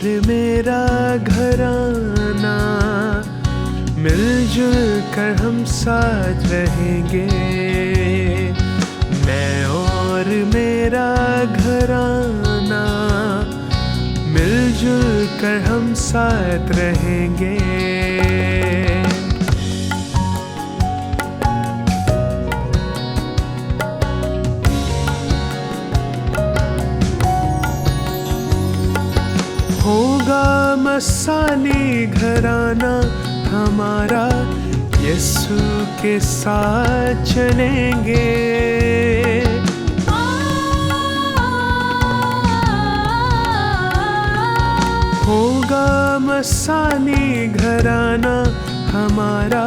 और मेरा घराना मिलजुल कर हम साथ रहेंगे। मैं और मेरा घराना मिलजुल कर हम साथ रहेंगे। होगा मसाली घराना हमारा, यीशु के साथ चलेंगे। होगा मसाली घराना हमारा,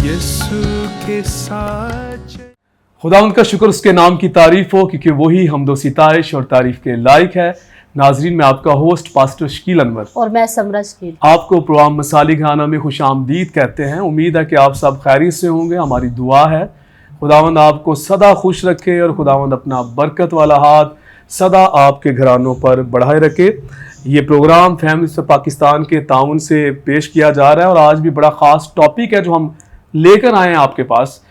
यीशु के साथ। खुदावंद का शुक्र, उसके नाम की तारीफ हो, क्योंकि वही हम्दो सिताइश और तारीफ के लायक है। नाजरीन, मैं आपका होस्ट पास्टर शकील अनवर और मैं समरा शकील आपको प्रोग्राम मसाली घराना में खुश आमदीद कहते हैं। उम्मीद है कि आप सब खैरियत से होंगे। हमारी दुआ है खुदावंद आपको सदा खुश रखे और खुदावंद अपना बरकत वाला हाथ सदा आपके घरानों पर बढ़ाए रखे। ये प्रोग्राम फैमिलीज फॉर पाकिस्तान के ताउन से पेश किया जा रहा है और आज भी बड़ा ख़ास टॉपिक है जो हम लेकर आए हैं आपके पास।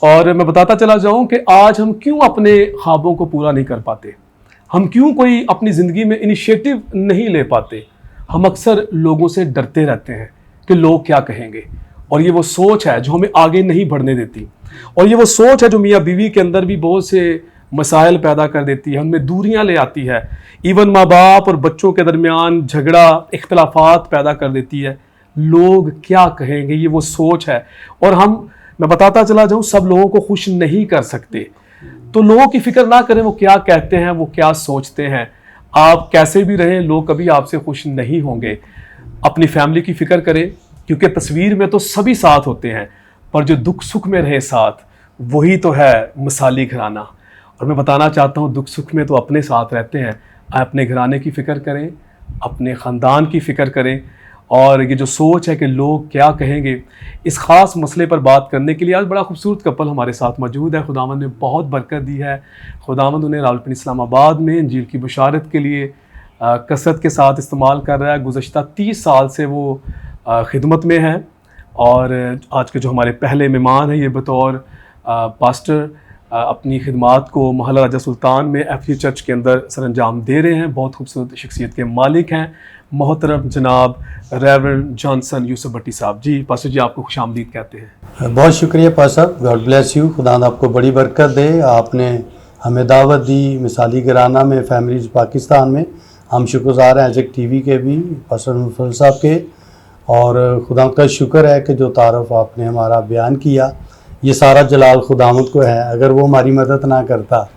और मैं बताता चला जाऊँ कि आज हम क्यों अपने ख्वाबों को पूरा नहीं कर पाते, हम क्यों कोई अपनी ज़िंदगी में इनिशिएटिव नहीं ले पाते। हम अक्सर लोगों से डरते रहते हैं कि लोग क्या कहेंगे, और ये वो सोच है जो हमें आगे नहीं बढ़ने देती, और ये वो सोच है जो मियाँ बीवी के अंदर भी बहुत से मसाइल पैदा कर देती है, हमें दूरियां ले आती है, इवन माँ बाप और बच्चों के दरमियान झगड़ा इख्तलाफात पैदा कर देती है। लोग क्या कहेंगे, ये वो सोच है। और मैं बताता चला जाऊँ, सब लोगों को खुश नहीं कर सकते। तो लोगों की फिक्र ना करें वो क्या कहते हैं, वो क्या सोचते हैं। आप कैसे भी रहें, लोग कभी आपसे खुश नहीं होंगे। अपनी फैमिली की फिक्र करें, क्योंकि तस्वीर में तो सभी साथ होते हैं, पर जो दुख सुख में रहे साथ, वही तो है मसाली घराना। और मैं बताना चाहता हूँ, दुख सुख में तो अपने साथ रहते हैं। अपने घराने की फ़िक्र करें, अपने ख़ानदान की फ़िक्र करें। और ये जो सोच है कि लोग क्या कहेंगे, इस ख़ास मसले पर बात करने के लिए आज बड़ा खूबसूरत कपल हमारे साथ मौजूद है। खुदावंद ने बहुत बरकत दी है। खुदावंद उन्हें रावलपिंडी इस्लामाबाद में इंजील की बशारत के लिए कसरत के साथ इस्तेमाल कर रहा है। गुज़श्ता 30 साल से वो खिदमत में है। और आज के जो हमारे पहले मेहमान हैं, ये बतौर पास्टर अपनी खिदमात को मोहल्ला राजा सुल्तान में एफयू चर्च के अंदर सरअंजाम दे रहे हैं। बहुत खूबसूरत शख्सियत के मालिक हैं मोहतरम जनाब रेवरेंड जॉनसन यूसुफ भट्टी साहब। जी पास्टर जी, आपको खुशामदीद कहते हैं। बहुत शुक्रिया पास्टर, गॉड ब्लेस यू। खुदा आपको बड़ी बरकत दे। आपने हमें दावत दी मिसाली घराना में, फैमिलीज पाकिस्तान में। हम शुक्रगुज़ार हैं एजेक टीवी के भी, पास्टर मुफल साहब के। और खुदा का शुक्र है कि जो तारफ़ आपने हमारा बयान किया, ये सारा जलाल खुदावंद को है। अगर वो हमारी मदद ना करता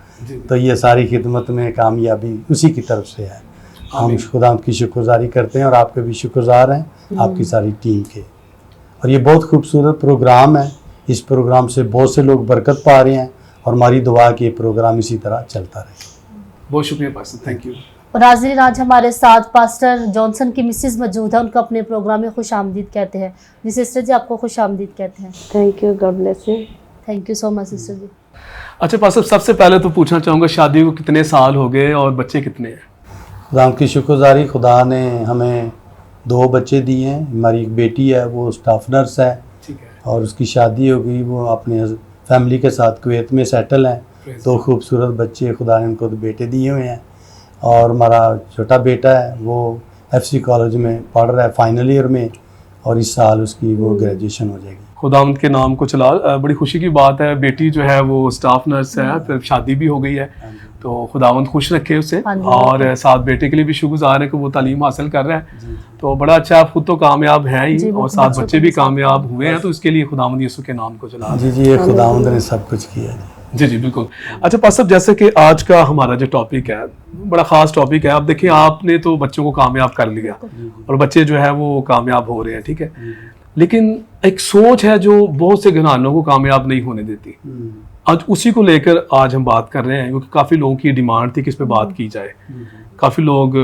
तो ये सारी खिदमत में कामयाबी उसी की तरफ से है। हम खुदावंद की शुक्रगुजारी करते हैं और आपके भी शुक्रगुजार हैं, आपकी सारी टीम के। और ये बहुत खूबसूरत प्रोग्राम है। इस प्रोग्राम से बहुत से लोग बरकत पा रहे हैं और हमारी दुआ कि ये प्रोग्राम इसी तरह चलता रहे। बहुत शुक्रिया पास्टर, थैंक यू। और हाज़रीन, आज हमारे साथ पास्टर जॉनसन की मिसेस मौजूद है। उनको अपने प्रोग्राम में खुश आमदीद कहते हैं। जी सिस्टर जी, आपको खुश आमदीद कहते हैं। Thank you, god bless you. Thank you so much sister ji. अच्छा पास्टर, सबसे पहले तो पूछना चाहूँगा, शादी को कितने साल हो गए और बच्चे कितने हैं? खुदा की शुक्रगुजारी, खुदा ने हमें 2 बच्चे दिए हैं। हमारी एक बेटी है, वो स्टाफ नर्स है, ठीक है, और उसकी शादी हो गई। वो अपने फैमिली के साथ कुवैत में सेटल हैं। 2 खूबसूरत बच्चे खुदा ने उनको बेटे दिए हुए हैं। और हमारा छोटा बेटा है, वो FC कॉलेज में पढ़ रहा है, फाइनल ईयर में, और इस साल उसकी वो ग्रेजुएशन हो जाएगी। खुदावंद के नाम को चला। बड़ी खुशी की बात है। बेटी जो है वो स्टाफ नर्स है, फिर शादी भी हो गई है, तो खुदावंद खुश रखे उसे। और साथ बेटे के लिए भी शुक्रगुज़ार है कि वो तालीम हासिल कर रहा है। तो बड़ा अच्छा, आप खुद तो कामयाब हैं ही और साथ बच्चे भी कामयाब हुए हैं, तो इसके लिए खुदावंद यीशु के नाम को चला। जी ये खुदावंद ने सब कुछ किया। जी जी बिल्कुल। अच्छा पास्टर, जैसे कि आज का हमारा जो टॉपिक है, बड़ा ख़ास टॉपिक है। आप देखिए, आपने तो बच्चों को कामयाब कर लिया और बच्चे जो है वो कामयाब हो रहे हैं, ठीक है। लेकिन एक सोच है जो बहुत से घरानों को कामयाब नहीं होने देती। आज उसी को लेकर आज हम बात कर रहे हैं, क्योंकि काफ़ी लोगों की डिमांड थी कि इस पर बात की जाए। काफ़ी लोग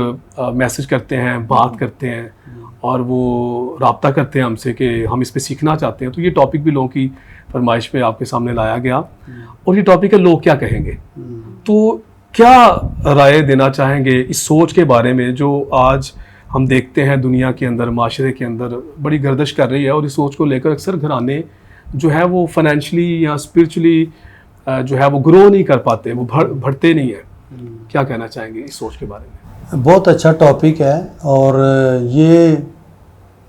मैसेज करते हैं, बात करते हैं, और वो राब्ता करते हैं हमसे कि हम इस पर सीखना चाहते हैं। तो ये टॉपिक भी लोगों की फरमाइश पे आपके सामने लाया गया, और ये टॉपिक है लोग क्या कहेंगे। तो क्या राय देना चाहेंगे इस सोच के बारे में जो आज हम देखते हैं दुनिया के अंदर, माशरे के अंदर बड़ी गर्दिश कर रही है, और इस सोच को लेकर अक्सर घराने जो है वो फाइनेंशियली या स्पिरिचुअली जो है वो ग्रो नहीं कर पाते, वो बढ़ते नहीं है। क्या कहना चाहेंगे इस सोच के बारे में? बहुत अच्छा टॉपिक है, और ये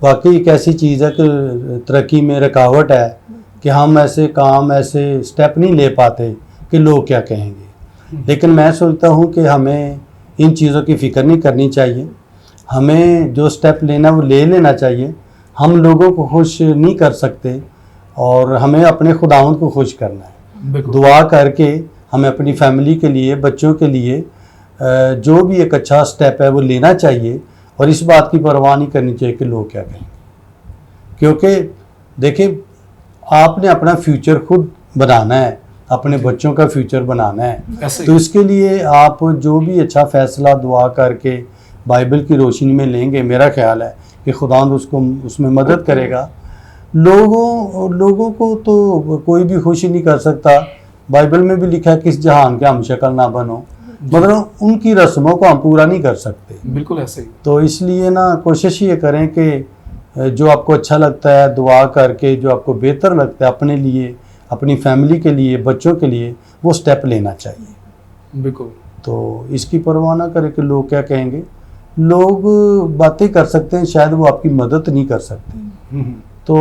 वाकई एक ऐसी चीज़ है कि तरक्की में रुकावट है कि हम ऐसे काम, ऐसे स्टेप नहीं ले पाते कि लोग क्या कहेंगे। लेकिन मैं सोचता हूँ कि हमें इन चीज़ों की फ़िक्र नहीं करनी चाहिए, हमें जो स्टेप लेना वो ले लेना चाहिए। हम लोगों को खुश नहीं कर सकते, और हमें अपने खुदावंद को खुश करना है। दुआ करके हमें अपनी फैमिली के लिए, बच्चों के लिए जो भी एक अच्छा स्टेप है वो लेना चाहिए, और इस बात की परवाह नहीं करनी चाहिए कि लोग क्या कहेंगे। क्योंकि देखिए, आपने अपना फ्यूचर खुद बनाना है, अपने बच्चों का फ्यूचर बनाना है। तो इसके लिए आप जो भी अच्छा फैसला दुआ करके बाइबल की रोशनी में लेंगे, मेरा ख्याल है कि खुदावंद उसको उसमें मदद करेगा। लोगों को तो कोई भी खुशी नहीं कर सकता। बाइबल में भी लिखा है किस जहान के हम शक्ल ना बनो, मतलब उनकी रस्मों को हम पूरा नहीं कर सकते। बिल्कुल ऐसे ही। तो इसलिए ना कोशिश ये करें कि जो आपको अच्छा लगता है दुआ करके, जो आपको बेहतर लगता है अपने लिए, अपनी फैमिली के लिए, बच्चों के लिए, वो स्टेप लेना चाहिए। बिल्कुल। तो इसकी परवाह ना करें कि लोग क्या कहेंगे। लोग बातें कर सकते हैं, शायद वो आपकी मदद नहीं कर सकते। तो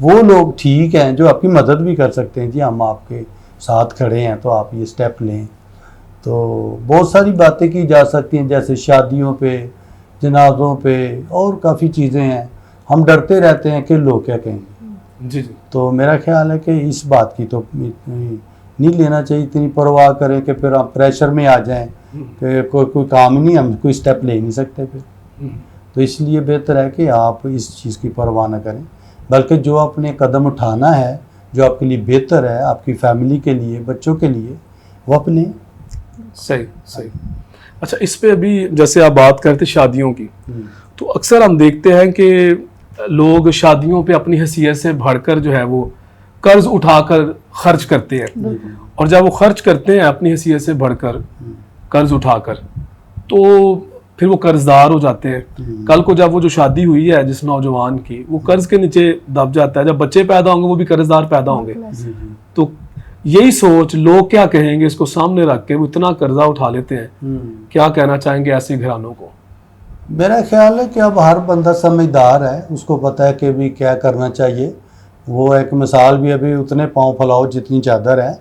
वो लोग ठीक हैं जो आपकी मदद भी कर सकते हैं। जी हम आपके साथ खड़े हैं, तो आप ये स्टेप लें। तो बहुत सारी बातें की जा सकती हैं, जैसे शादियों पे, जनाज़ों पे, और काफ़ी चीज़ें हैं। हम डरते रहते हैं कि लोग क्या कहेंगे। जी जी। तो मेरा ख्याल है कि इस बात की तो नहीं लेना चाहिए, इतनी परवाह करें कि फिर आप प्रेशर में आ जाएं कि कोई काम ही नहीं, हम कोई स्टेप ले नहीं सकते फिर। तो इसलिए बेहतर है कि आप इस चीज़ की परवाह ना करें, बल्कि जो आपने कदम उठाना है, जो आपके लिए बेहतर है, आपकी फैमिली के लिए, बच्चों के लिए, वो अपने। सही सही। अच्छा, इस पे अभी जैसे आप बात करते शादियों की, तो अक्सर हम देखते हैं कि लोग शादियों पे अपनी हैसियत से बढ़कर जो है वो कर्ज उठाकर खर्च करते हैं, और जब वो खर्च करते हैं अपनी हैसियत से बढ़कर कर्ज उठाकर, तो फिर वो कर्जदार हो जाते हैं। कल को जब वो जो शादी हुई है जिस नौजवान की, वो कर्ज के नीचे दब जाता है। जब बच्चे पैदा होंगे वो भी कर्जदार पैदा होंगे। तो यही सोच, लोग क्या कहेंगे, इसको सामने रख के वो इतना कर्जा उठा लेते हैं। क्या कहना चाहेंगे ऐसे घरानों को? मेरा ख्याल है कि अब हर बंदा समझदार है, उसको पता है कि भी क्या करना चाहिए। वो एक मिसाल भी, अभी उतने पाँव फैलाओ जितनी चादर है।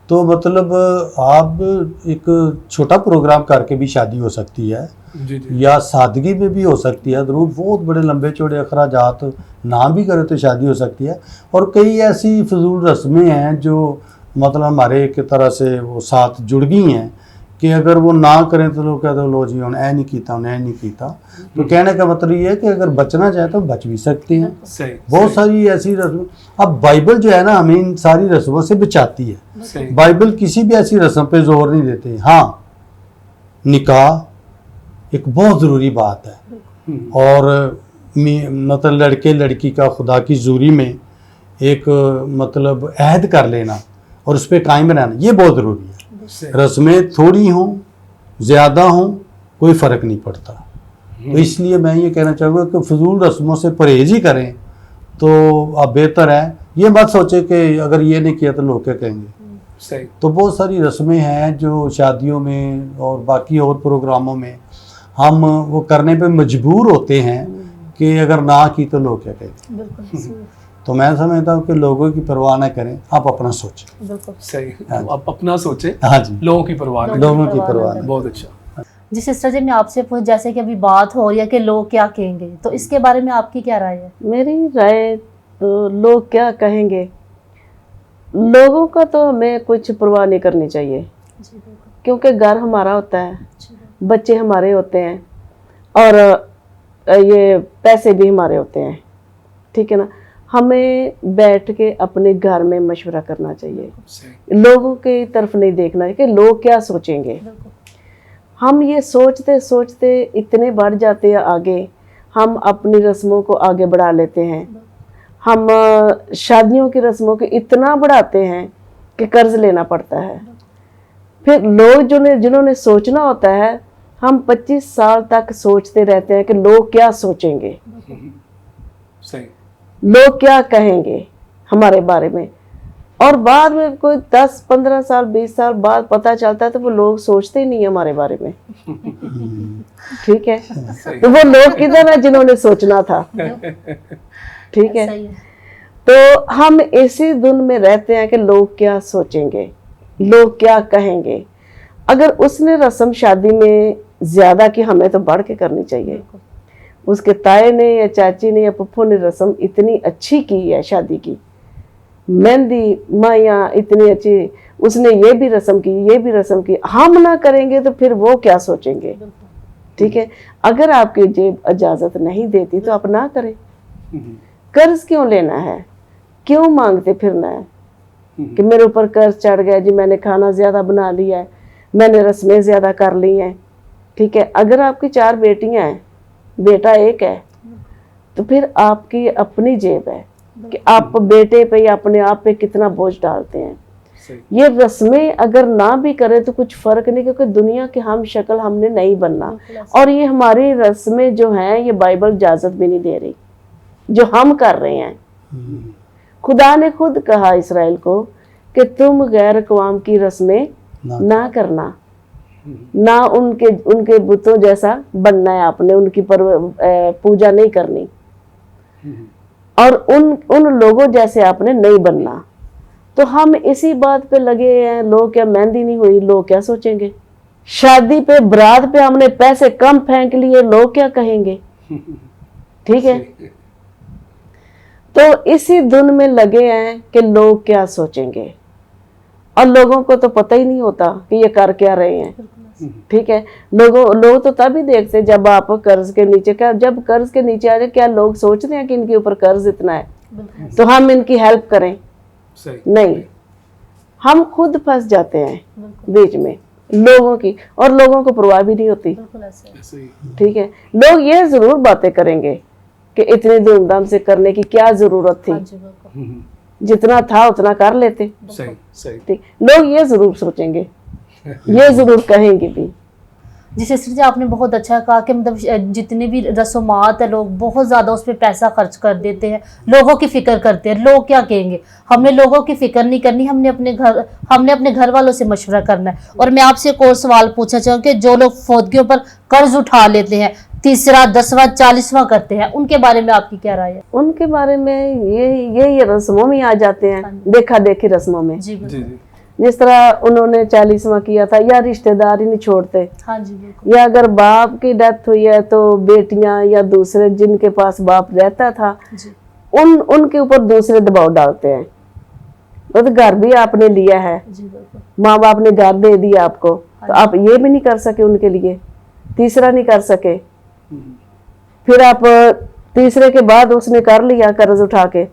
तो मतलब आप एक छोटा प्रोग्राम करके भी शादी हो सकती है, जी जी। या सादगी में भी हो सकती है। ज़रूर बहुत बड़े लंबे चौड़े अखराजात ना भी करे तो शादी हो सकती है। और कई ऐसी फजूल रस्में हैं जो मतलब हमारे एक तरह से वो साथ जुड़ गई हैं कि अगर वो ना करें तो लोग कहते हैं लो जी उन्हें नहीं किया, उन्हें नहीं किया। तो कहने का मतलब ये है कि अगर बचना चाहे तो बच भी सकते हैं। बहुत सारी ऐसी रस्म, अब बाइबल जो है ना हमें इन सारी रस्मों से बचाती है। बाइबल किसी भी ऐसी रस्म पे जोर नहीं देते। हाँ, निकाह एक बहुत ज़रूरी बात है, और मतलब लड़के लड़की का खुदा की ज़रूरी में एक मतलब अहद कर लेना और उस पर कायम रहना, ये बहुत ज़रूरी है। रस्में थोड़ी हों ज़्यादा हों कोई फ़र्क नहीं पड़ता। तो इसलिए मैं ये कहना चाहूँगा कि फजूल रस्मों से परहेज़ ही करें तो अब बेहतर है। ये मत सोचे कि अगर ये नहीं किया तो लोग क्या कहेंगे। सही। तो बहुत सारी रस्में हैं जो शादियों में और बाकी और प्रोग्रामों में हम वो करने पे मजबूर होते हैं कि अगर ना की तो लोग क्या कहेंगे। तो मैं समझता हूँ कि लोगों की परवाह ना करें, आप अपना सोचें। सही। आप अपना सोचें, हाँ जी, लोगों की परवाह नहीं। लोगों की परवाह नहीं। बहुत अच्छा। जी सिस्टर जी, मैं आपसे पूछ, जैसे कि अभी बात हो रही है कि लोग क्या कहेंगे, तो इसके बारे में आपकी क्या राय है? मेरी राय तो लोग क्या कहेंगे, लोगों का तो हमें कुछ परवाह नहीं करनी चाहिए, क्योंकि घर हमारा होता है, बच्चे हमारे होते हैं, और ये पैसे भी हमारे होते हैं। ठीक है ना, हमें बैठ के अपने घर में मशवरा करना चाहिए, लोगों की तरफ नहीं देखना है कि लोग क्या सोचेंगे। हम ये सोचते सोचते इतने बढ़ जाते हैं आगे, हम अपनी रस्मों को आगे बढ़ा लेते हैं। हम शादियों की रस्मों को इतना बढ़ाते हैं कि कर्ज लेना पड़ता है। फिर लोग जिन्होंने सोचना होता है, हम 25 साल तक सोचते रहते हैं कि लोग क्या सोचेंगे, सही। लोग क्या कहेंगे हमारे बारे में, और बाद में कोई 10-15 साल 20 साल बाद पता चलता है तो वो लोग सोचते ही नहीं है हमारे बारे में। ठीक है, तो वो लोग किधर है जिन्होंने सोचना था। ठीक है, सही है। तो हम इसी धुन में रहते हैं कि लोग क्या सोचेंगे, लोग क्या कहेंगे। अगर उसने रस्म शादी में ज्यादा की, हमें तो बढ़ के करनी चाहिए। उसके ताए ने या चाची ने या पप्पू ने रस्म इतनी अच्छी की है शादी की, मेहंदी माया इतनी अच्छी, उसने ये भी रस्म की, ये भी रस्म की, हम ना करेंगे तो फिर वो क्या सोचेंगे। ठीक है, अगर आपकी जेब इजाजत नहीं देती तो आप ना करें। कर्ज क्यों लेना है, क्यों मांगते फिरना है कि मेरे ऊपर कर्ज चढ़ गया जी, मैंने खाना ज्यादा बना लिया है, मैंने रस्में ज्यादा कर ली हैं। ठीक है, अगर आपकी 4 बेटियां हैं, बेटा 1 है, तो फिर आपकी अपनी जेब है कि आप बेटे पे या अपने आप पे कितना बोझ डालते हैं। ये रस्में अगर ना भी करें तो कुछ फर्क नहीं, क्योंकि दुनिया की हम शक्ल हमने नहीं बनना। और ये हमारी रस्में जो हैं ये बाइबल इजाजत भी नहीं दे रही, जो हम कर रहे हैं। खुदा ने खुद कहा इसराइल को कि तुम गैर कौम की रस्में ना करना, ना उनके बुतों जैसा बनना है, आपने उनकी पूजा नहीं करनी, और उन लोगों जैसे आपने नहीं बनना। तो हम इसी बात पे लगे हैं, लोग क्या, मेहंदी नहीं हुई, लोग क्या सोचेंगे, शादी पे बारात पे हमने पैसे कम फेंक लिए, लोग क्या कहेंगे। ठीक है, तो इसी धुन में लगे हैं कि लोग क्या सोचेंगे, और लोगों को तो पता ही नहीं होता कि ये कर क्या रहे हैं। ठीक है, लोग तो तभी देखते जब आप कर्ज के नीचे, क्या जब कर्ज के नीचे आ जाए, क्या लोग सोचते हैं कि इनके ऊपर कर्ज इतना है तो हम इनकी हेल्प करें। नहीं, हम खुद फंस जाते हैं बीच में लोगों की, और लोगों को परवाह भी नहीं होती। ठीक है, लोग ये जरूर बातें करेंगे कि इतनी धूमधाम से करने की क्या जरूरत थी, जितना था उतना कर लेते। ठीक, लोग ये जरूर सोचेंगे, ये जरूर कहेंगे भी। जी सिस्टर जी, आपने बहुत अच्छा कहा कि मतलब जितनी भी रस्मात है लोग बहुत ज़्यादा उस पर पैसा खर्च कर देते हैं, लोगों की फिक्र करते हैं, लोग क्या कहेंगे। हमने लोगों की फिक्र नहीं करनी, हमने अपने घर वालों से मशवरा करना है। और मैं आपसे एक और सवाल पूछना चाहूँगी, जो लोग फौत के ऊपर कर्ज उठा लेते हैं, 3रा 10वां 40वां करते हैं, उनके बारे में आपकी क्या राय है। उनके बारे में ये रस्मों में आ जाते हैं, देखा देखी रस्मों में। जी जी, जिस तरह उन्होंने 40वां किया था, या रिश्तेदार ही नहीं छोड़ते। हाँ जी, या अगर बाप की डेथ हुई है तो बेटियां या दूसरे जिनके पास बाप रहता था उनके ऊपर दूसरे दबाव डालते हैं। तो घर भी आपने लिया है, माँ बाप ने घर दे दिया आपको, तो आप ये भी नहीं कर सके उनके लिए, 3रा नहीं कर सके। फिर आप 3रे के बाद उसने कर लिया कर्ज उठा के,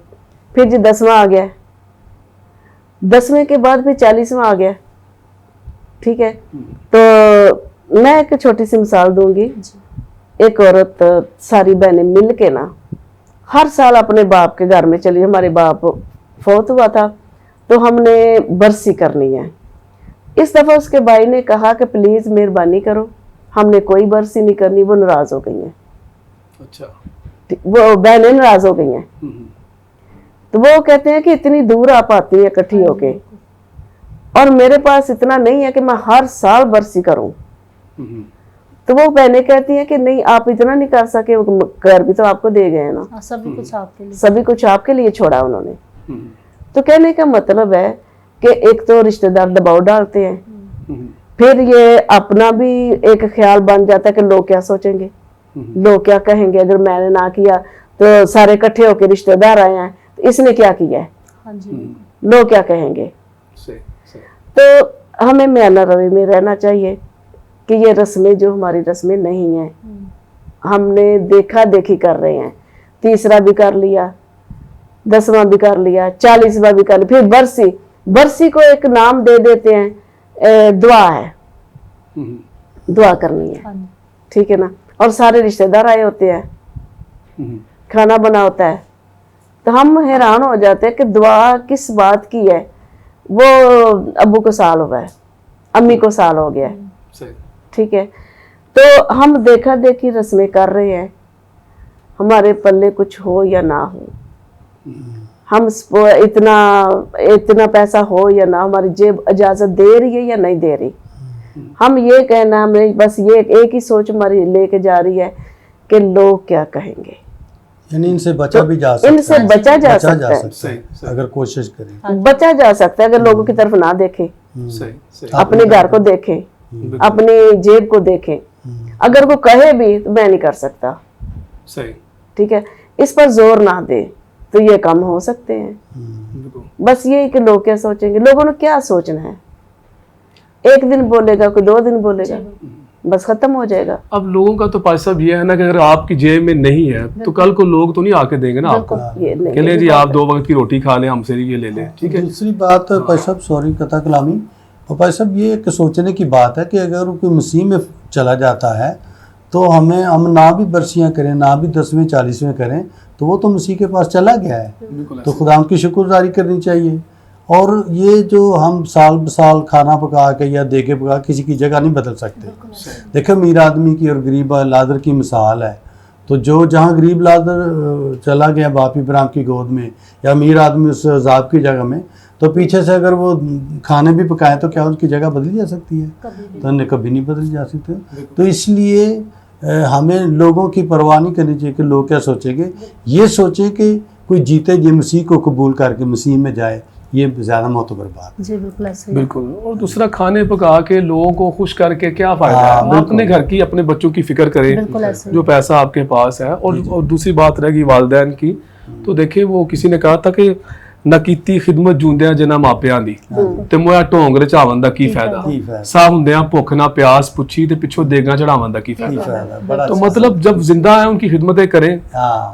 फिर जी 10वां आ गया, 10वें के बाद फिर 40वां आ गया। ठीक है, तो मैं एक छोटी सी मिसाल दूंगी। एक औरत सारी बहनें मिल के ना हर साल अपने बाप के घर में चली, हमारे बाप फौत हुआ था तो हमने बरसी करनी है। इस दफा उसके भाई ने कहा कि प्लीज मेहरबानी करो, हमने कोई बरसी नहीं करनी। वो नाराज हो गई हैं। अच्छा, वो बहनें नाराज हो गई हैं। तो वो कहते हैं कि इतनी दूर आप आती है इकट्ठी होके, और मेरे पास इतना नहीं है कि मैं हर साल बरसी करूं। तो वो बहनें कहती हैं कि नहीं, आप इतना नहीं कर सके, घर भी तो आपको दे गए ना, सभी कुछ आपके लिए, सभी कुछ आपके लिए छोड़ा उन्होंने। तो कहने का मतलब है कि एक तो रिश्तेदार दबाव डालते हैं, फिर ये अपना भी एक ख्याल बन जाता है कि लोग क्या सोचेंगे, लोग क्या कहेंगे। अगर मैंने ना किया तो सारे इकट्ठे होकर रिश्तेदार आए हैं, तो इसने क्या किया है, हाँ जी, लोग क्या कहेंगे। तो हमें म्याना रवि में रहना चाहिए कि ये रस्में जो हमारी रस्में नहीं हैं, हमने देखा देखी कर रहे हैं। 3रा भी कर लिया, 10वां भी कर लिया, 40वां भी कर लिया, फिर बरसी को एक नाम दे देते हैं, दुआ है, दुआ करनी है। ठीक है ना, और सारे रिश्तेदार आए होते हैं, खाना बना होता है। तो हम हैरान हो जाते हैं कि दुआ किस बात की है। वो अब्बू को साल हो गया है, अम्मी को साल हो गया है। ठीक है, तो हम देखा देखी रस्में कर रहे हैं, हमारे पल्ले कुछ हो या ना हो, हम इतना पैसा हो या ना, हमारी जेब इजाजत दे रही है या नहीं दे रही, हम ये कहना, हमें बस ये एक ही सोच हमारी लेके जा रही है कि लोग क्या कहेंगे। यानी इनसे बचा भी जा सकता है, इनसे बचा जा सकता है, सही, अगर कोशिश करें। बचा जा सकता है अगर लोगों की तरफ ना देखें, सही, सही। अपने घर को देखें, अपनी जेब को देखें। अगर वो कहे भी तो मैं नहीं कर सकता, सही, ठीक है, इस पर जोर ना दे तो ये कम हो सकते हैं। बिल्कुल। बस ये कि लोग क्या सोचेंगे, लोगों ने क्या सोचना है, एक दिन बोलेगा कोई, 2 दिन बोलेगा, बस खत्म हो जाएगा। अब लोगों का तो पैसा भी है ना कि अगर आपकी जेब में नहीं है तो कल को लोग तो नहीं आके देंगे ना आपको, ये नहीं, कह लें जी आप 2 वक्त की रोटी खा लें, हमसे ये ले लें, ठीक है। दूसरी बात भाई साहब, सॉरी कथा कलामी, और भाई साहब ये एक सोचने की बात है कि अगर कोई मसीह में चला जाता है तो हम ना भी बरसियां करें, ना भी 10वें 40वें करें, तो वो तो मसीह के पास चला गया है, तो खुदा की शुक्रगुजारी करनी चाहिए। और ये जो हम साल ब साल खाना पका के या देके पका किसी की जगह नहीं बदल सकते। देखो अमीर आदमी की और गरीब लादर की मिसाल है, तो जो जहाँ गरीब लादर चला गया बाप इब्राहिम की गोद में, या अमीर आदमी उस अजाब की जगह में, तो पीछे से अगर वो खाने भी पकाएं तो क्या उसकी जगह बदली जा सकती है? तो कभी नहीं बदली जा सकती। तो इसलिए हमें लोगों की परवाह नहीं करनी चाहिए कि लोग क्या सोचेंगे, ये सोचें कि कोई जीते जी मसीह को कबूल करके मसीह में जाए, ये ज़्यादा मोतबर बात है। जी बिल्कुल ऐसे ही। बिल्कुल। और दूसरा, खाने पका के लोगों को खुश करके क्या फायदा है? आप अपने घर की, अपने बच्चों की फिक्र करें, बिल्कुल ऐसे ही। जो पैसा आपके पास है। और दूसरी बात रहेगी वालिदैन की, तो देखिए वो किसी ने कहा था कि ना कीती खिदमत जूंदियां जिन्हां मापियां दी ते मोया ढोंग रचावन दा की फायदा, सा हुंदियां भुख ना प्यास पुछी ते पिछों देगा चढ़ावन दा की फायदा। तो मतलब जब जिंदा है उनकी खिदमतें करें,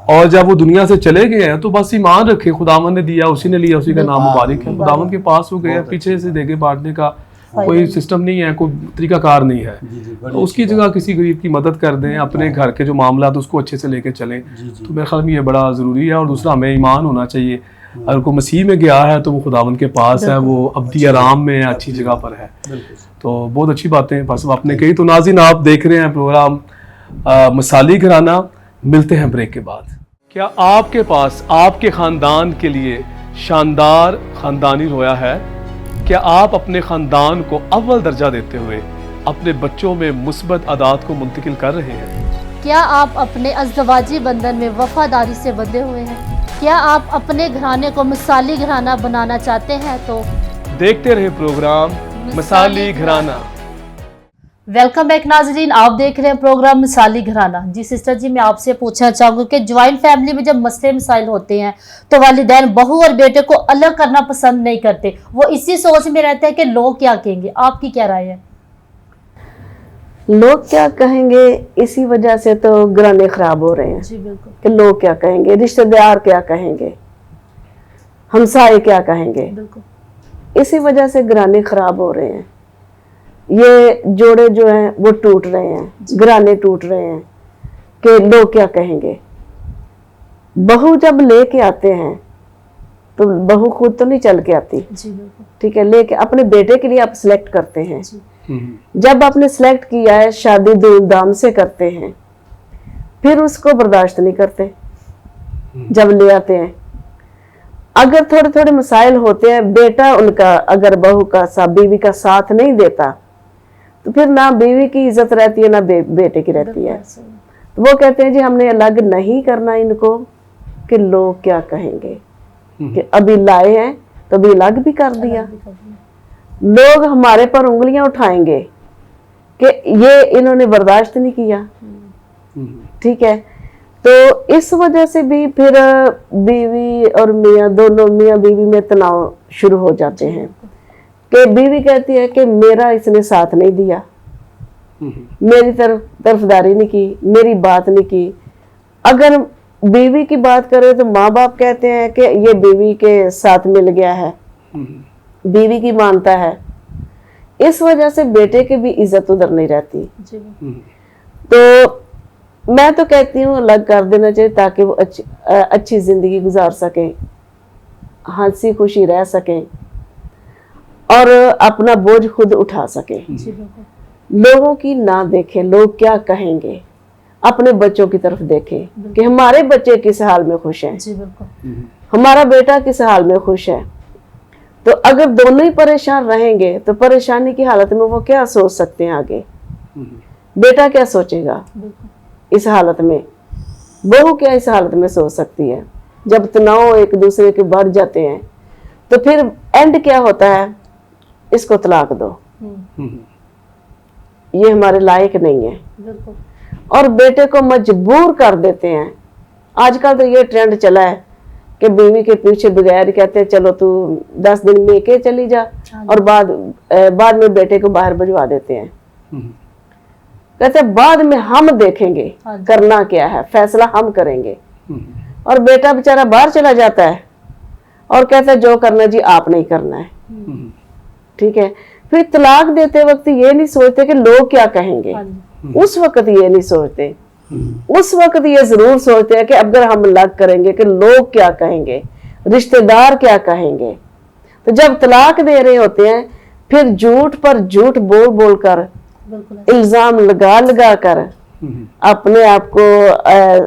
और जब वो दुनिया से चले गए हैं तो बस ईमान रखें, खुदावन ने दिया उसी ने लिया, उसी का नाम मुबारक है। खुदावन के पास हो गए, पीछे से देगे बांटने का कोई सिस्टम नहीं है, कोई तरीकाकार नहीं है। तो उसकी जगह किसी गरीब की मदद कर दें, अपने घर के जो मामला तो उसको अच्छे से लेके चलें, तो मेरे ख्याल में ये बड़ा ज़रूरी है। और दूसरा, हमें ईमान होना चाहिए, अगर कोई मसीह में गया है तो वो खुदावन के पास है, वो अब्दी आराम में है, अच्छी जगह पर है। तो बहुत अच्छी बातें बस आपने कही। तो नाज़रीन, आप देख रहे हैं प्रोग्राम मिसाली घराना। मिलते हैं ब्रेक के बाद। क्या आपके पास आपके ख़ानदान के लिए शानदार ख़ानदानी रोया है? क्या आप अपने ख़ानदान को अव्वल दर्जा देते हुए अपने बच्चों में मुस्बत आदात को मुंतकिल कर रहे हैं? क्या आप अपने अज़दवाजी बंधन में वफादारी से बंधे हुए हैं? क्या आप अपने घराने को मिसाली घराना बनाना चाहते हैं? तो देखते रहे प्रोग्राम मिसाली घराना। वेलकम बैक नाजरीन, आप देख रहे हैं प्रोग्राम मिसाली घराना। जी सिस्टर जी, मैं आपसे पूछना चाहूँगी कि ज्वाइंट फैमिली में जब मसले मसाइल होते हैं तो वालिदैन बहू और बेटे को अलग करना पसंद नहीं करते, वो इसी सोच में रहते हैं कि लोग क्या कहेंगे। आपकी क्या राय है? लोग क्या कहेंगे, इसी वजह से तो घराने खराब हो रहे हैं। जी बिल्कुल। कि लोग क्या कहेंगे, रिश्तेदार क्या कहेंगे, हमसाए क्या कहेंगे, बिल्कुल। इसी वजह से घराने खराब हो रहे हैं। ये जोड़े जो हैं वो टूट रहे हैं, घराने टूट रहे हैं कि लोग क्या कहेंगे। बहू जब लेके आते हैं तो बहू खुद तो नहीं चल के आती, जी बिल्कुल, ठीक है, लेके अपने बेटे के लिए आप सिलेक्ट करते हैं। जब आपने सिलेक्ट किया है, शादी धूमधाम से करते हैं, फिर उसको बर्दाश्त नहीं करते जब ले आते हैं। अगर थोड़े थोड़े मसाइल होते हैं, बेटा उनका अगर बहू का बीवी का साथ नहीं देता तो फिर ना बीवी की इज्जत रहती है ना बेटे की रहती है। तो वो कहते हैं जी हमने अलग नहीं करना इनको कि लोग क्या कहेंगे, कि अभी लाए हैं तो अभी अलग भी कर दिया। लोग हमारे पर उंगलियां उठाएंगे कि ये इन्होंने बर्दाश्त नहीं किया, ठीक है। तो इस वजह से भी फिर बीवी और मियाँ दोनों, मियाँ बीवी में तनाव शुरू हो जाते हैं कि बीवी कहती है कि मेरा इसने साथ नहीं दिया, मेरी तरफदारी नहीं की, मेरी बात नहीं की। अगर बीवी की बात करें तो माँ बाप कहते हैं कि ये बीवी के साथ मिल गया है, बीवी की मानता है। इस वजह से बेटे की भी इज्जत उधर नहीं रहती। तो मैं तो कहती हूँ अलग कर देना चाहिए ताकि वो अच्छी जिंदगी गुजार सके, हंसी खुशी रह सके और अपना बोझ खुद उठा सके। लोगों की ना देखें, लोग क्या कहेंगे, अपने बच्चों की तरफ देखें कि हमारे बच्चे किस हाल में खुश हैं, जी बिल्कुल। हमारा बेटा किस हाल में खुश है। तो अगर दोनों ही परेशान रहेंगे तो परेशानी की हालत में वो क्या सोच सकते हैं आगे, बेटा क्या सोचेगा इस हालत में, बहू क्या इस हालत में सोच सकती है। जब तनाव एक दूसरे के बढ़ जाते हैं तो फिर एंड क्या होता है, इसको तलाक दो, ये हमारे लायक नहीं है, बिल्कुल। और बेटे को मजबूर कर देते हैं। आजकल तो ये ट्रेंड चला है कि बीवी के पीछे बगैर कहते हैं चलो तू 10 दिन में के चली जा, और बाद में बेटे को बाहर भिजवा देते हैं। कहते हैं बाद में हम देखेंगे करना क्या है, फैसला हम करेंगे। और बेटा बेचारा बाहर चला जाता है और कहता है जो करना जी आपने ही करना है, ठीक है। फिर तलाक देते वक्त ये नहीं सोचते कि लोग क्या कहेंगे, उस वक्त ये नहीं सोचते, उस वक्त ये जरूर सोचते हैं कि अगर हम अलग करेंगे कि लोग क्या कहेंगे, रिश्तेदार क्या कहेंगे। तो जब तलाक दे रहे होते हैं फिर झूठ पर झूठ बोल बोल कर, इल्जाम लगा लगा कर अपने आप को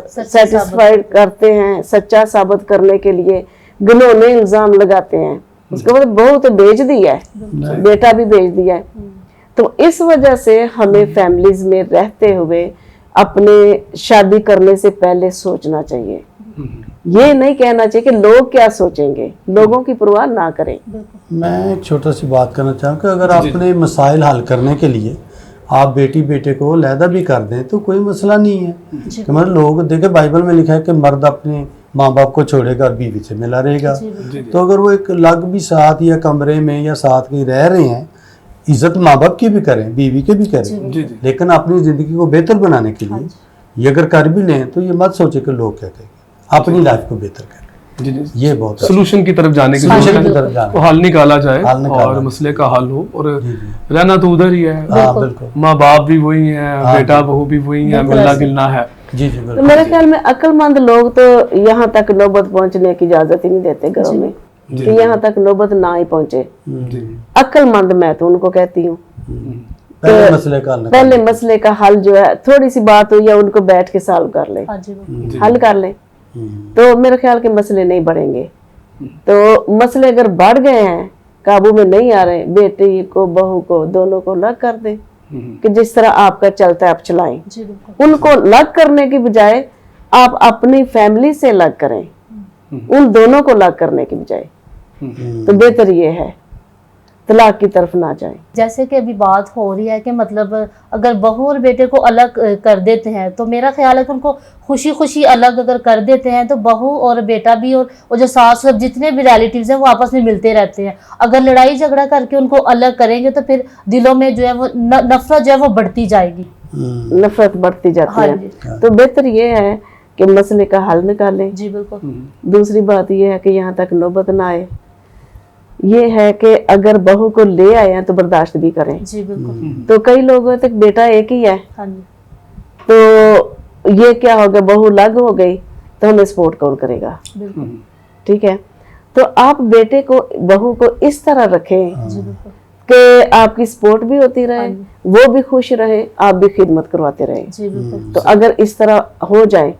सेटिस्फाइड करते हैं, सच्चा साबित करने के लिए घिनौने इल्जाम लगाते हैं। उसके बाद बहू तो भेज दिया है, बेटा भी भेज दिया है। तो इस वजह से हमें फैमिलीज में रहते हुए अपने शादी करने से पहले सोचना चाहिए। ये नहीं कहना चाहिए कि लोग क्या सोचेंगे, लोगों की परवाह ना करें। मैं एक छोटा सी बात करना चाहूँ कि अगर अपने मसाइल हल करने के लिए आप बेटी बेटे को अलहदा भी कर दें तो कोई मसला नहीं है। कि मतलब लोग देखे बाइबल में लिखा है कि मर्द अपने माँ बाप को छोड़ेगा और बीवी से मिला रहेगा। तो अगर वो एक अलग भी साथ या कमरे में या साथ कहीं रह रहे हैं, इज्जत माँ बाप की भी करें, बीवी की भी करें, लेकिन अपनी ज़िंदगी को बेहतर बनाने के लिए ये अगर कर भी लें तो ये मत सोचे कि लोग क्या कहेंगे, अपनी लाइफ को बेहतर करें। ये बहुत सोल्यूशन की तरफ जाने के लिए तो हल निकाला जाए और मसले का हल हो। और रहना तो उधर ही है, माँ बाप भी वही है, बेटा बहू भी वही है, मिलना गिलना है। जी जी तो मेरे ख्याल में अक्लमंद लोग तो यहाँ तक नौबत पहुँचने की इजाजत ही नहीं देते घरों में कि यहाँ तक नौबत ना ही पहुँचे। अक्लमंद मैं तो उनको कहती हूँ पहले मसले का हल जो है, थोड़ी सी बात हुई है उनको बैठ के सॉल्व कर ले, हल कर ले, तो मेरे ख्याल के मसले नहीं बढ़ेंगे। तो मसले अगर बढ़ गए हैं, काबू में नहीं आ रहे, बेटी को बहू को दोनों को अलग कर दे कि जिस तरह आपका चलता है आप चलाएं। उनको अलग करने की बजाय आप अपनी फैमिली से अलग करें, उन दोनों को अलग करने की बजाय। तो बेहतर ये है तलाक की तरफ ना जाए। जैसे कि अभी बात हो रही है कि मतलब अगर बहू और बेटे को अलग कर देते हैं तो मेरा ख्याल है कि उनको खुशी खुशी अलग अगर कर देते हैं तो बहू और बेटा भी और जो सास सब जितने भी रिलेटिव्स हैं वो आपस में मिलते रहते हैं। अगर लड़ाई झगड़ा करके उनको अलग करेंगे तो फिर दिलों में जो है वो नफरत जो है वो बढ़ती जाएगी, नफरत बढ़ती जाती है। तो बेहतर ये है कि मसले का हल निकालें। जी बिल्कुल। दूसरी बात ये है कि यहाँ तक नौबत ना आए, ये है कि अगर बहू को ले आए हैं तो बर्दाश्त भी करें। जी बिल्कुल। तो कई लोगों तक बेटा एक ही है, तो ये क्या होगा, बहू अलग हो गई तो हमें सपोर्ट कौन करेगा, ठीक है। तो आप बेटे को बहू को इस तरह रखें कि आपकी सपोर्ट भी होती रहे, वो भी खुश रहे, आप भी खिदमत करवाते रहे। तो अगर इस तरह हो जाए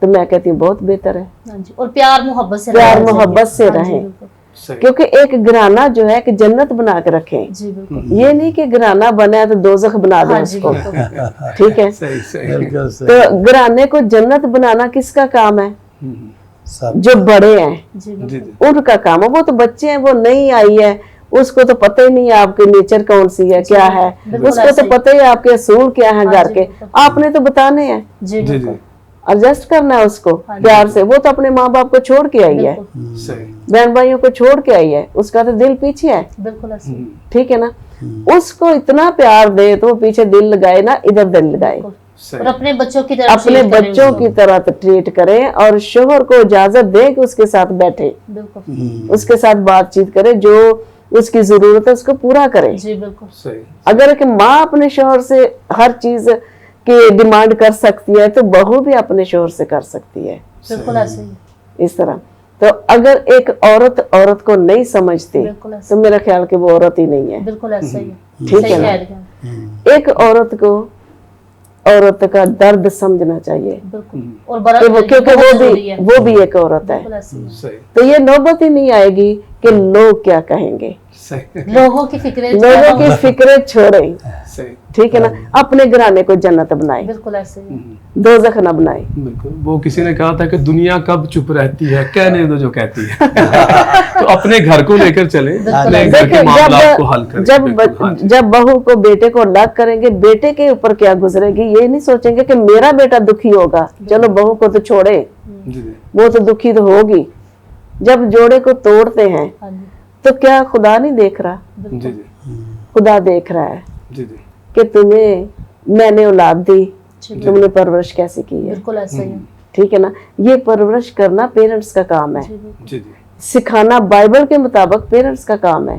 तो मैं कहती हूँ बहुत बेहतर है। और प्यार मोहब्बत से रहें, क्योंकि एक घराना जो है कि जन्नत बना के रखें। ये नहीं कि घराना बना तो दोजख बना दें उसको, ठीक है। तो घराने को जन्नत बनाना किसका काम है? जो बड़े हैं उनका काम है। वो तो बच्चे हैं, वो नहीं आई है, उसको तो पता ही नहीं है आपके नेचर कौन सी है, क्या है, उसको तो पता ही है आपके असूल क्या है घर के, आपने तो बताने हैं, एडजस्ट करना है उसको प्यार से। वो तो अपने माँ बाप को छोड़ के आई है, बहन भाइयों को छोड़ के आई है, उसका तो दिल पीछे है, ठीक है ना। उसको इतना प्यार दे तो पीछे दिल लगाए ना, इधर दिल लगाए, और अपने बच्चों की तरह ट्रीट करें, और शोहर को इजाजत दे कि उसके साथ बैठे, उसके साथ बातचीत करे, जो उसकी जरूरत है उसको पूरा करे। अगर कि माँ अपने शोहर से हर चीज की डिमांड कर सकती है तो बहू भी अपने शोहर से कर सकती है, इस तरह। तो अगर एक औरत को नहीं समझती तो मेरा ख्याल कि वो औरत ही नहीं है। बिल्कुल ऐसा ही है। ठीक सही है कह ना। रही हैं। एक औरत को औरत का दर्द समझना चाहिए, बिल्कुल। और बड़ा क्योंकि बहुत जरूरी है। वो भी एक औरत है। बिल्कुल ऐसे ही है। सही तो ये नौबत ही नहीं आएगी कि लोग क्या कहेंगे, सही लोगों की फिक्रें लोगों की फिक्रें छोड़ें, सही ठीक है ना। अपने घराने को जन्नत बनाए, बिल्कुल ऐसे ही है। दोजख न बनाए। बिल्कुल। वो किसी ने कहा था कि दुनिया कब चुप रहती है, कहने दो जो कहती है। तो अपने घर को लेकर चले, अपने घर के देखिए, मामलात को हल करें। बिल्कुल, हाँ जी। जब बहू को बेटे को अलग करेंगे, बेटे के ऊपर क्या गुजरेगी ये नहीं सोचेंगे कि मेरा बेटा दुखी होगा, चलो बहू को तो छोड़े, जी जी वो तो दुखी तो होगी। जब जोड़े को तोड़ते हैं हाँ जी तो क्या खुदा नहीं देख रहा? जी जी खुदा देख रहा है जी जी कि तुम्हें मैंने औलाद दी, तुमने परवरिश कैसे की है, बिल्कुल ऐसे ही है। ठीक है ना। ये परवरिश करना पेरेंट्स का काम है, जी जी सिखाना बाइबल के मुताबिक पेरेंट्स का काम है,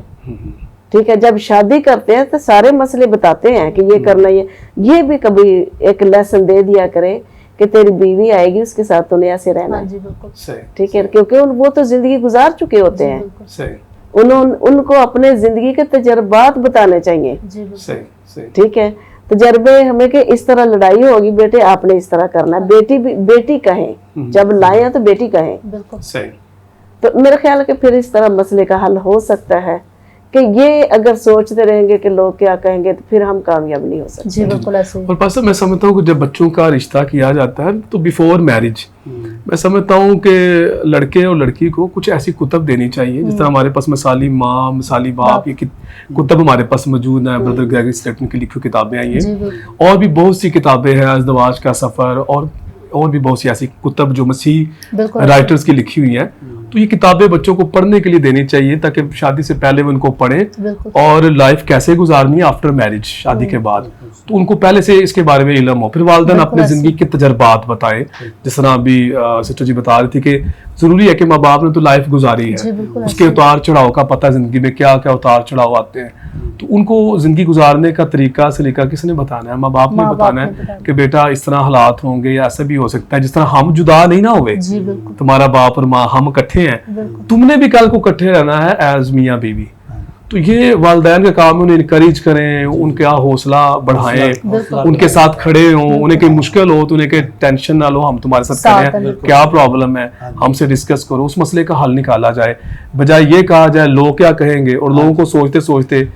ठीक है। जब शादी करते हैं तो सारे मसले बताते हैं कि ये करना, ये भी कभी एक लेसन दे दिया करे कि तेरी बीवी आएगी उसके साथ तूने ऐसे रहना हाँ है, जी बिल्कुल सही ठीक है। क्योंकि वो तो जिंदगी गुजार चुके होते हैं, बिल्कुल सही उनको अपने जिंदगी के तजर्बात बताने चाहिए, जी बिल्कुल सही सही ठीक है। तजर्बे हमें कि इस तरह लड़ाई होगी बेटे आपने इस तरह करना है, बेटी कहें, जब लाए हैं तो बेटी कहें। बिल्कुल सही तो मेरा ख्याल है कि फिर इस तरह मसले का हल हो सकता है कि ये अगर सोचते रहेंगे कि लोग क्या कहेंगे तो फिर हम कामयाब नहीं हो सकते। जी बिल्कुल ऐसे ही और पास्टर मैं समझता हूँ कि जब बच्चों का रिश्ता किया जाता है तो बिफोर मैरिज मैं समझता हूँ कि लड़के और लड़की को कुछ ऐसी कुतब देनी चाहिए जिस तरह हमारे पास मिसाली माँ मिसाली बाप, ये कुतब हमारे पास मौजूद है। ब्रदर ग्रेगरी स्लेटन की लिखी किताबें आई जी हैं बिल्कुल और भी बहुत सी किताबें हैं, अज़दवाज का सफ़र और भी बहुत सी ऐसी कुतब जो मसीह बिल्कुल राइटर्स की लिखी हुई हैं। तो ये किताबें बच्चों को पढ़ने के लिए देनी चाहिए ताकि शादी से पहले वो उनको पढ़ें बिल्कुल और लाइफ कैसे गुजारनी है आफ्टर मैरिज, शादी के बाद, तो उनको पहले से इसके बारे में इल्म हो। फिर वालिदैन बिल्कुल अपनी ऐसे। जिंदगी के तजर्बात बताएं, जिस तरह अभी सिस्टर जी बता रही थी कि जरूरी है कि माँ बाप ने तो लाइफ गुजारी जी है, बिल्कुल उसके उतार चढ़ाव का पता जिंदगी में क्या क्या उतार चढ़ाव आते हैं, तो उनको जिंदगी गुजारने का तरीका सलीका किसने बताना है? माँ बाप ने माँ-बाप बताना ने है बताना। कि बेटा इस तरह हालात होंगे या ऐसा भी हो सकता है, जिस तरह हम जुदा नहीं ना हुए, जी बिल्कुल तुम्हारा बाप और माँ हम इकट्ठे हैं, बिल्कुल तुमने भी कल को इकट्ठे रहना है एज मियाँ बीवी। तो ये वालिदैन का काम है, उन्हें इनकरेज करें, उनका हौसला बढ़ाएं, बिल्कुल। उनके साथ खड़े हों, उन्हें कोई मुश्किल हो तो उन्हें कोई टेंशन ना लो, हम तुम्हारे साथ साथ खड़े हैं, हैं, क्या प्रॉब्लम है हमसे डिस्कस करो, उस मसले का हल निकाला जाए, बजाय ये कहा जाए लोग क्या कहेंगे। और लोगों को सोचते सोचते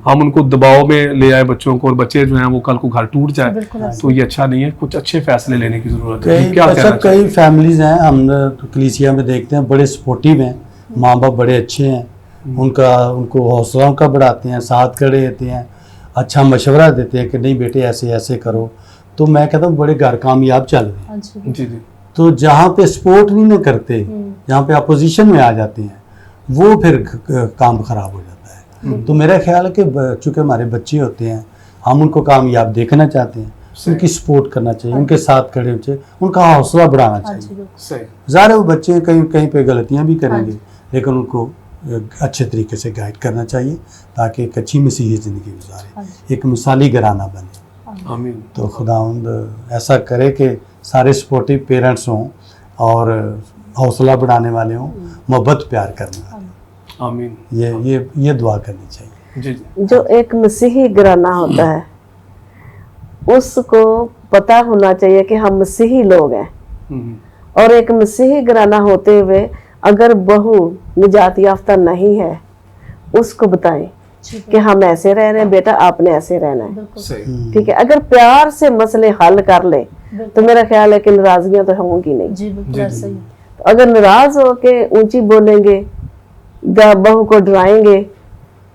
हम उनको दबाव में ले आए बच्चों को, और बच्चे जो हैं वो कल को घर टूट जाए, बिल्कुल तो ये अच्छा नहीं है। कुछ अच्छे फैसले लेने की जरूरत है। कई क्या कहना सब चाहिए? कई फैमिलीज हैं, हम तो कलीसिया में देखते हैं बड़े सपोर्टिव हैं, माँ बाप बड़े अच्छे हैं, उनको हौसला उनका बढ़ाते हैं, साथ खड़े रहते हैं, अच्छा मशवरा देते हैं कि नहीं बेटे ऐसे ऐसे करो। तो मैं कहता हूँ बड़े घर कामयाब चल रहे हैं। हाँ जी जी जी तो जहाँ पे सपोर्ट नहीं ना करते, जहाँ पे अपोजिशन में आ जाते हैं, वो फिर काम खराब हो जाता है। तो मेरा ख्याल है कि चूँकि हमारे बच्चे होते हैं, हम उनको कामयाब देखना चाहते हैं, उनकी सपोर्ट करना चाहिए, उनके साथ खड़े होना चाहिए, उनका हौसला बढ़ाना हाँ चाहिए। जी बिल्कुल सही ज़ाहिर है वो बच्चे कहीं कहीं पे गलतियाँ भी करेंगे, लेकिन उनको अच्छे तरीके से गाइड करना चाहिए ताकि एक अच्छी मसीही ज़िंदगी गुजारें, एक मिसाली घराना बने। आमीन। तो खुदावंद ऐसा करे कि सारे सपोर्टिव पेरेंट्स हों और हौसला बढ़ाने वाले हों, मोहब्बत प्यार करने वाले, आमीन। ये दुआ करनी चाहिए। जी जी जो एक मसीही घराना होता है उसको पता होना चाहिए कि हम मसीही लोग हैं, और एक मसीही घराना होते हुए अगर बहू निजात याफ्ता नहीं है उसको बताएं कि हम ऐसे रह रहे हैं, बेटा आपने ऐसे रहना है, बिल्कुल सही ठीक है। अगर प्यार से मसले हल कर ले तो मेरा ख्याल है कि नाराजगियां तो होंगी नहीं। जी बिल्कुल ऐसे ही तो अगर नाराज हो के ऊंची बोलेंगे, बहू को डराएंगे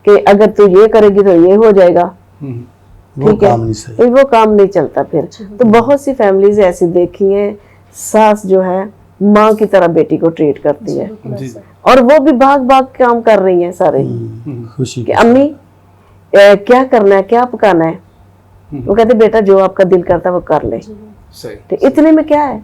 कि अगर तू ये करेगी तो ये हो जाएगा, वो ठीक है, काम नहीं सही। तो वो काम नहीं चलता फिर। तो बहुत सी फैमिलीज ऐसी देखी हैं, सास जो है माँ की तरह बेटी को ट्रीट करती है, जी और वो भी भाग भाग काम कर रही हैं सारे खुशी कि अम्मी क्या करना है, क्या पकाना है, वो कहते बेटा जो आपका दिल करता है वो कर ले। सही तो इतने में क्या है,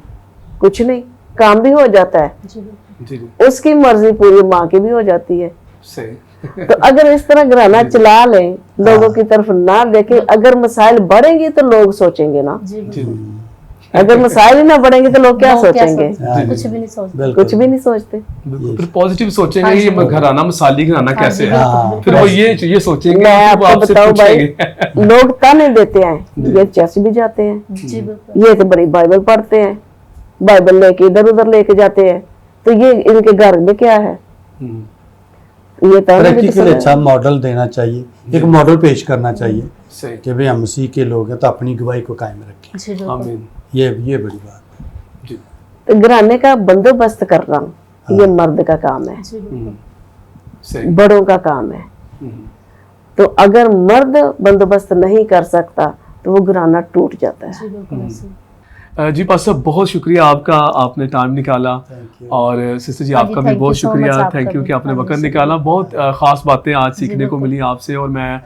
कुछ नहीं, काम भी हो जाता है, जी बिल्कुल जी जी उसकी मर्जी पूरी माँ की भी हो जाती है। सही तो अगर इस तरह घराना चला लें, लोगों की तरफ ना देखें, अगर मसाइल बढ़ेंगे तो लोग सोचेंगे ना जी जी बिल्कुल अगर मसाइल ही ना बढ़ेंगे तो लोग क्या लोग क्या सोचेंगे? सोचते? कुछ भी नहीं सोचते। बिल्कुल कुछ भी नहीं सोचते। बिल्कुल, फिर पॉजिटिव सोचेंगे ये घराना मिसाली घराना कैसे है, हाँ, फिर वो ये सोचेंगे मैं फिर वो आपको आपसे बताऊं भाई, पूछेंगे। लोग ताने देते हैं, ये चर्च भी जाते हैं, जी बिल्कुल। ये तो बड़ी बाइबल पढ़ते हैं, बाइबल लेके इधर उधर लेके जाते हैं, तो ये इनके घर में क्या है? ये ताने भी तरक्की तो के लिए सब अच्छा मॉडल देना चाहिए, एक मॉडल पेश करना चाहिए सही, कि भाई हम मसीह के लोग हैं तो अपनी गवाही को कायम रखें। जी बिल्कुल। आमीन ये बड़ी बात है। जी। तो घराने का बंदोबस्त करना ये मर्द का काम है, जी बिल्कुल। सही। बड़ों का काम है। तो अगर मर्द बंदोबस्त नहीं कर सकता तो वो घराना टूट जाता है। जी बिल्कुल ऐसे। जी पास्टर बहुत शुक्रिया आपका, आपने टाइम निकाला, और सिस्टर जी हाँ जी, आपका भी thank बहुत you so शुक्रिया, much थैंक आपका यू भी। कि आपने हाँ जी, वक्त शुक्रिया। निकाला। बहुत ख़ास बातें आज सीखने को बिल्कुल। मिली आपसे, और मैं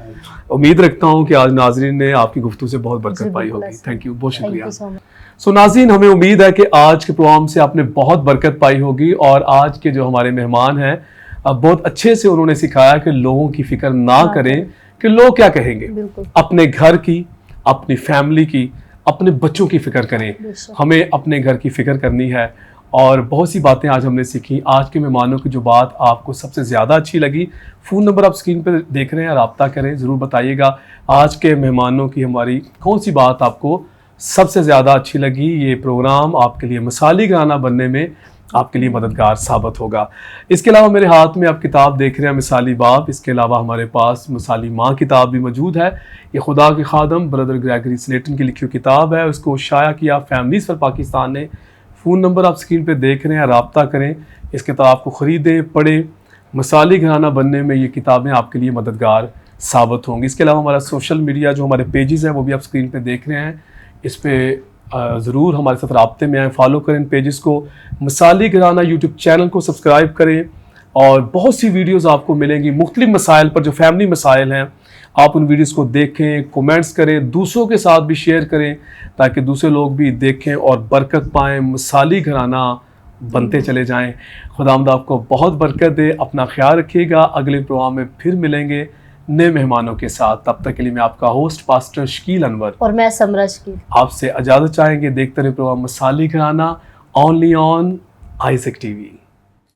उम्मीद रखता हूँ कि आज नाजरीन ने आपकी गुफ्तगू से बहुत जी बरकत पाई बिल्कुल होगी। ऐसे। थैंक यू, बहुत थैंक शुक्रिया। You so much. सो नाज़रीन, हमें उम्मीद है कि आज के प्रोग्राम से आपने बहुत बरकत पाई होगी, और आज के जो हमारे मेहमान हैं बहुत अच्छे से उन्होंने सिखाया कि लोगों की फिक्र ना करें कि लोग क्या कहेंगे, बिल्कुल। अपने घर की, अपनी फैमिली की, अपने बच्चों की फिक्र करें। बेशक। हमें अपने घर की फिक्र करनी है, और बहुत सी बातें आज हमने सीखी। आज के मेहमानों की जो बात आपको सबसे ज़्यादा अच्छी लगी, फ़ोन नंबर आप स्क्रीन पर देख रहे हैं, रब्ता करें, ज़रूर बताइएगा आज के मेहमानों की हमारी कौन सी बात आपको सबसे ज़्यादा अच्छी लगी। ये प्रोग्राम आपके लिए मिसाली घराना बनने में आपके लिए मददगार साबित होगा। इसके अलावा मेरे हाथ में आप किताब देख रहे हैं, मिसाली बाप। इसके अलावा हमारे पास मिसाली माँ किताब भी मौजूद है। ये खुदा के खादम ब्रदर ग्रेगरी स्लेटन की लिखी हुई किताब है, उसको शाया किया फैमिलीज़ फॉर पाकिस्तान ने। फ़ोन नंबर आप स्क्रीन पे देख रहे हैं, रब्ता करें, इस किताब को ख़रीदें, पढ़ें। मिसाली घराना बनने में ये किताबें आपके लिए मददगार साबित होंगी। इसके अलावा हमारा सोशल मीडिया जो हमारे पेजेस हैं वो भी आप स्क्रीन पे देख रहे हैं, इस पर ज़रूर हमारे साथ राब्ते में आएँ, फॉलो करें इन पेजेस को। मिसाली घराना यूट्यूब चैनल को सब्सक्राइब करें, और बहुत सी वीडियोस आपको मिलेंगी मुख्तलिफ मसाइल पर, जो फैमिली मसाइल हैं आप उन वीडियोस को देखें, कमेंट्स करें, दूसरों के साथ भी शेयर करें ताकि दूसरे लोग भी देखें और बरकत पाएँ, मिसाली घराना बनते चले जाएं। खुदावंद आपको बहुत बरकत दे। अपना ख्याल रखिएगा, अगले प्रोग्राम में फिर मिलेंगे नए मेहमानों के साथ। तब तक के लिए मैं आपका होस्ट पास्टर शकील अनवर और मैं समरा शकील आपसे इजाज़त चाहेंगे। देखते रहे प्रोग्राम मिसाली घराना, ओनली ऑन आइज़ेक टीवी।